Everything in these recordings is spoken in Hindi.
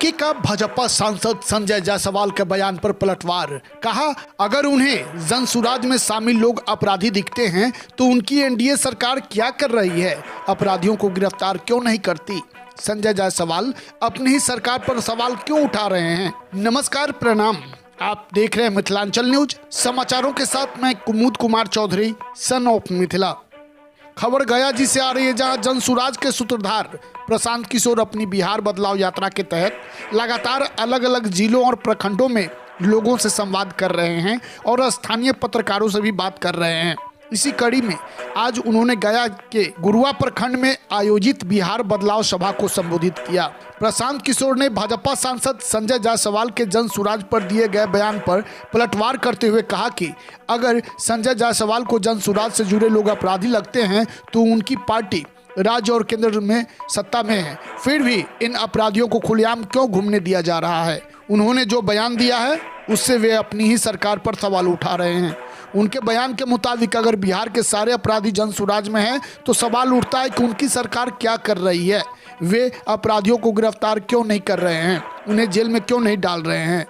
बीके का भाजपा सांसद संजय जायसवाल के बयान पर पलटवार। कहा, अगर उन्हें जनसुराज में शामिल लोग अपराधी दिखते हैं तो उनकी एनडीए सरकार क्या कर रही है, अपराधियों को गिरफ्तार क्यों नहीं करती। संजय जायसवाल अपनी ही सरकार पर सवाल क्यों उठा रहे हैं। नमस्कार, प्रणाम। आप देख रहे हैं मिथिलांचल न्यूज। समाचारों के साथ मैं कुमुद कुमार चौधरी, सन ऑफ मिथिला। खबर गया जी से आ रही है, जहां जनसुराज के सूत्रधार प्रशांत किशोर अपनी बिहार बदलाव यात्रा के तहत लगातार अलग अलग जिलों और प्रखंडों में लोगों से संवाद कर रहे हैं और स्थानीय पत्रकारों से भी बात कर रहे हैं। इसी कड़ी में आज उन्होंने गया के गुरुआ प्रखंड में आयोजित बिहार बदलाव सभा को संबोधित किया। प्रशांत किशोर ने भाजपा सांसद संजय जायसवाल के जनसुराज पर दिए गए बयान पर पलटवार करते हुए कहा कि अगर संजय जायसवाल को जनसुराज से जुड़े लोग अपराधी लगते हैं तो उनकी पार्टी राज्य और केंद्र में सत्ता में है, फिर भी इन अपराधियों को खुलेआम क्यों घूमने दिया जा रहा है। उन्होंने जो बयान दिया है उससे वे अपनी ही सरकार पर सवाल उठा रहे हैं। उनके बयान के मुताबिक अगर बिहार के सारे अपराधी जनसुराज में हैं तो सवाल उठता है कि उनकी सरकार क्या कर रही है, वे अपराधियों को गिरफ्तार क्यों नहीं कर रहे हैं, उन्हें जेल में क्यों नहीं डाल रहे हैं।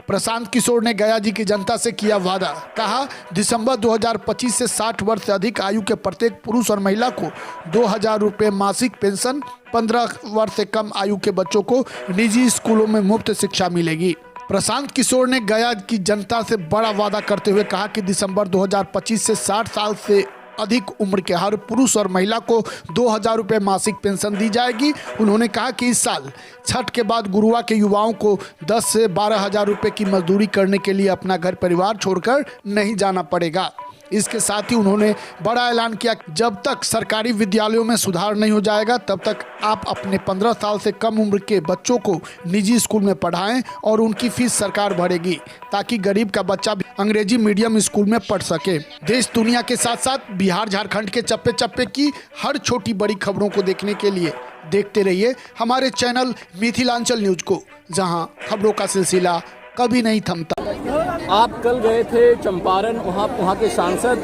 प्रशांत किशोर ने गया जी की जनता से किया वादा। कहा, दिसंबर 2025 से 60 वर्ष से अधिक आयु के प्रत्येक पुरुष और महिला को 2000 रुपये मासिक पेंशन, 15 वर्ष से कम आयु के बच्चों को निजी स्कूलों में मुफ्त शिक्षा मिलेगी। प्रशांत किशोर ने गया की जनता से बड़ा वादा करते हुए कहा कि दिसंबर 2025 से 60 साल से अधिक उम्र के हर पुरुष और महिला को 2000 रुपये मासिक पेंशन दी जाएगी। उन्होंने कहा कि इस साल छठ के बाद गुरुआ के युवाओं को 10 से 12 हजार रुपये की मजदूरी करने के लिए अपना घर परिवार छोड़कर नहीं जाना पड़ेगा। इसके साथ ही उन्होंने बड़ा ऐलान किया, जब तक सरकारी विद्यालयों में सुधार नहीं हो जाएगा तब तक आप अपने 15 साल से कम उम्र के बच्चों को निजी स्कूल में पढ़ाएं और उनकी फीस सरकार भरेगी, ताकि गरीब का बच्चा भी अंग्रेजी मीडियम स्कूल में पढ़ सके। देश दुनिया के साथ साथ बिहार झारखंड के चप्पे चप्पे की हर छोटी बड़ी खबरों को देखने के लिए देखते रहिए हमारे चैनल मिथिलांचल न्यूज को, जहां खबरों का सिलसिला कभी नहीं थमता। आप कल गए थे चंपारण, वहाँ के सांसद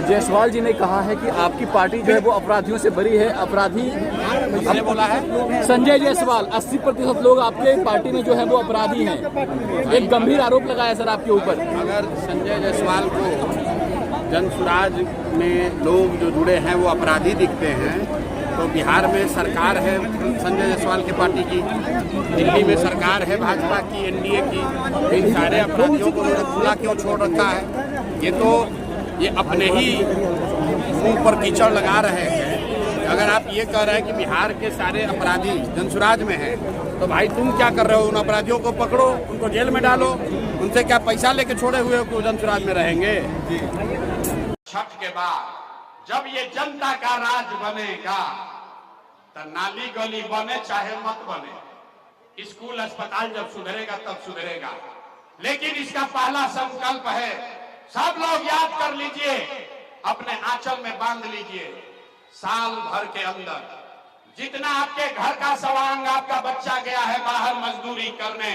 जायसवाल जी ने कहा है कि आपकी पार्टी जो है वो अपराधियों से बरी है। अपराधी हमने बोला है संजय जायसवाल, 80% लोग आपके पार्टी में जो है वो अपराधी हैं। एक गंभीर आरोप लगाया सर आपके ऊपर। अगर संजय जायसवाल को जनसुराज में लोग जो जुड़े हैं वो अपराधी दिखते हैं तो बिहार में सरकार है संजय जायसवाल की पार्टी की, दिल्ली में सरकार है भाजपा की, एनडीए की, इन सारे अपराधियों को उन्होंने खुला क्यों छोड़ रखा है। ये अपने ही मुंह पर कीचड़ लगा रहे हैं। अगर आप ये कह रहे हैं कि बिहार के सारे अपराधी जनसुराज में हैं तो भाई तुम क्या कर रहे हो, उन अपराधियों को पकड़ो, उनको जेल में डालो। उनसे क्या पैसा लेके छोड़े हुए को जनसुराज में रहेंगे। छठ के बाद जब ये जनता का राज बनेगा तो नाली गली बने चाहे मत बने, स्कूल अस्पताल जब सुधरेगा तब सुधरेगा। लेकिन इसका पहला संकल्प है, सब लोग याद कर लीजिए, अपने आंचल में बांध लीजिए, साल भर के अंदर जितना आपके घर का सवांग आपका बच्चा गया है बाहर मजदूरी करने,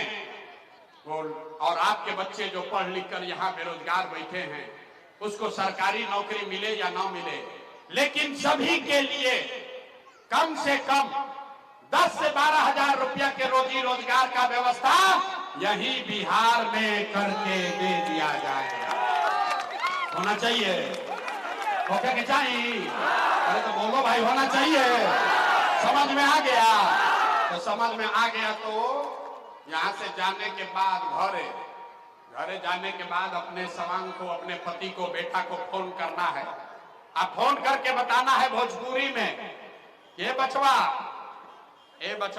और आपके बच्चे जो पढ़ लिख कर यहाँ बेरोजगार बैठे हैं, उसको सरकारी नौकरी मिले या ना मिले, लेकिन सभी के लिए कम से कम 10 से 12 हजार रुपया के रोजी रोजगार का व्यवस्था यही बिहार में करके दे दिया जाएगा। होना चाहिए, होके के चाहिए। अरे तो बोलो भाई, होना चाहिए। समझ में आ गया तो समझ में आ गया तो यहाँ से जाने के बाद घरे जाने के बाद अपने सवांग को, अपने पति को, बेटा को फोन करना है। आप फोन करके बताना है भोजपुरी में, ये बचवा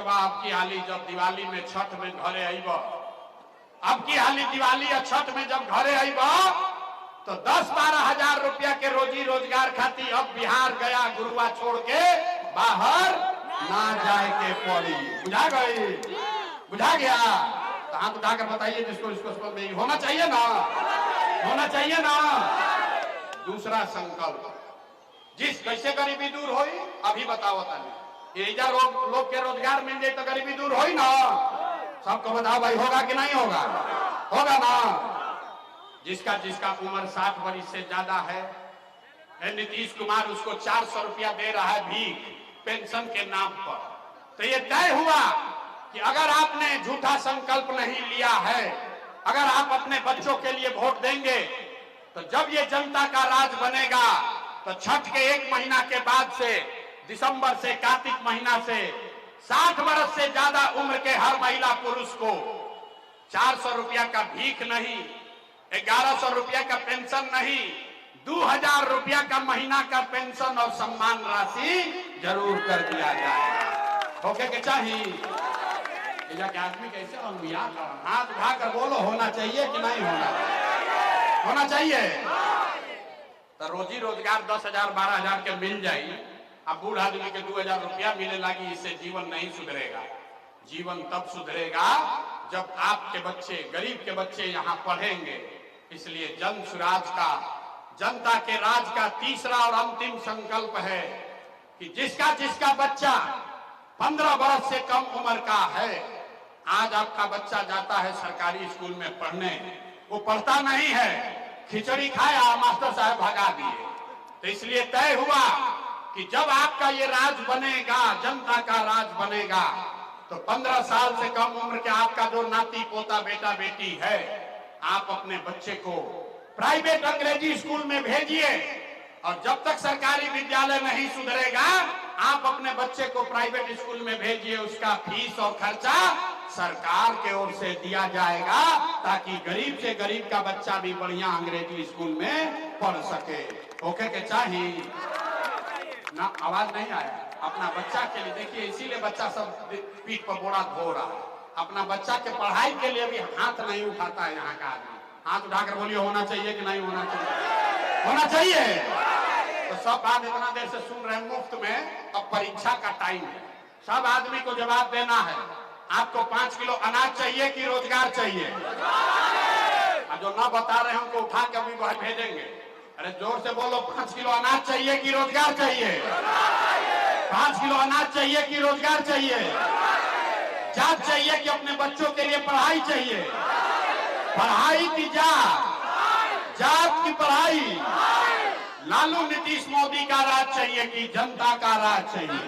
आपकी हाली जब दिवाली में छठ में घरे आईब, आपकी हाली दिवाली या छठ में जब घरे आईब तो 10-12 हजार रुपया के रोजी रोजगार खाती अब बिहार गया गुरुआ छोड़ के बाहर ना जाए के पड़ी। बुझा गई? बुझा गया? हाथ उठाकर बताइए जिसको इसको होना चाहिए ना, होना चाहिए ना। दूसरा संकल्प, जिस कैसे गरीबी दूर होई अभी बताओ तानी, एजा लोग के रोजगार मिल जाए तो गरीबी दूर होई ना। सबको बताओ भाई, होगा कि नहीं होगा? होगा ना। जिसका उम्र 60 वर्ष से ज्यादा है, नीतीश कुमार उसको 400 रुपया दे रहा है भीख पेंशन के नाम पर, तो ये तय हुआ कि अगर आपने झूठा संकल्प नहीं लिया है, अगर आप अपने बच्चों के लिए वोट देंगे, तो जब ये जनता का राज बनेगा तो छठ के 1 महीना के बाद से, दिसंबर से, कार्तिक महीना से 60 वर्ष से ज्यादा उम्र के हर महिला पुरुष को 400 रुपया का भीख नहीं, 1100 रुपया का पेंशन नहीं, 2000 रुपया का महीना का पेंशन और सम्मान राशि जरूर कर दिया जाए। ओके के चाहिए कि आदमी कैसे हाथ उठाकर बोलो, होना चाहिए कि नहीं होना चाहिए। तो रोजी रोजगार 10,000 12,000 के मिल जाए, अब बूढ़ आदमी के 2000 रुपया मिले लगी, इससे जीवन नहीं सुधरेगा। जीवन तब सुधरेगा जब आपके बच्चे, गरीब के बच्चे यहाँ पढ़ेंगे। इसलिए जन सुराज का, जनता के राज का तीसरा और अंतिम संकल्प है कि जिसका बच्चा 15 वर्ष से कम उम्र का है, आज आपका बच्चा जाता है सरकारी स्कूल में पढ़ने, वो पढ़ता नहीं है, खिचड़ी खाया, मास्टर साहब भगा दिए। तो इसलिए तय हुआ कि जब आपका ये राज बनेगा, जनता का राज बनेगा, तो 15 साल से कम उम्र के आपका जो नाती पोता बेटा बेटी है, आप अपने बच्चे को प्राइवेट अंग्रेजी स्कूल में भेजिए। और जब तक सरकारी विद्यालय नहीं सुधरेगा, आप अपने बच्चे को प्राइवेट स्कूल में भेजिए, उसका फीस और खर्चा सरकार के ओर से दिया जाएगा, ताकि गरीब से गरीब का बच्चा भी बढ़िया अंग्रेजी स्कूल में पढ़ सके। ओके के चाहिए ना? आवाज नहीं आया? अपना बच्चा के लिए देखिए, इसीलिए बच्चा सब पीठ पर बोरा धो रहा है। अपना बच्चा के पढ़ाई के लिए भी हाथ नहीं उठाता है यहाँ का आदमी। हाथ उठाकर बोलिए, होना चाहिए कि नहीं होना चाहिए? होना चाहिए। तो सब बात इतना देर से सुन रहे हैं मुफ्त में, अब परीक्षा का टाइम है, सब आदमी को जवाब देना है। आपको 5 किलो अनाज चाहिए कि रोजगार चाहिए? और जो ना बता रहे हैं उनको उठा के अभी बाहर भेजेंगे। अरे जोर से बोलो, 5 किलो अनाज चाहिए कि रोजगार चाहिए? 5 किलो अनाज चाहिए कि रोजगार चाहिए? जात चाहिए कि अपने बच्चों के लिए पढ़ाई चाहिए? पढ़ाई की जात की पढ़ाई। लालू नीतीश मोदी का राज चाहिए कि जनता का राज चाहिए?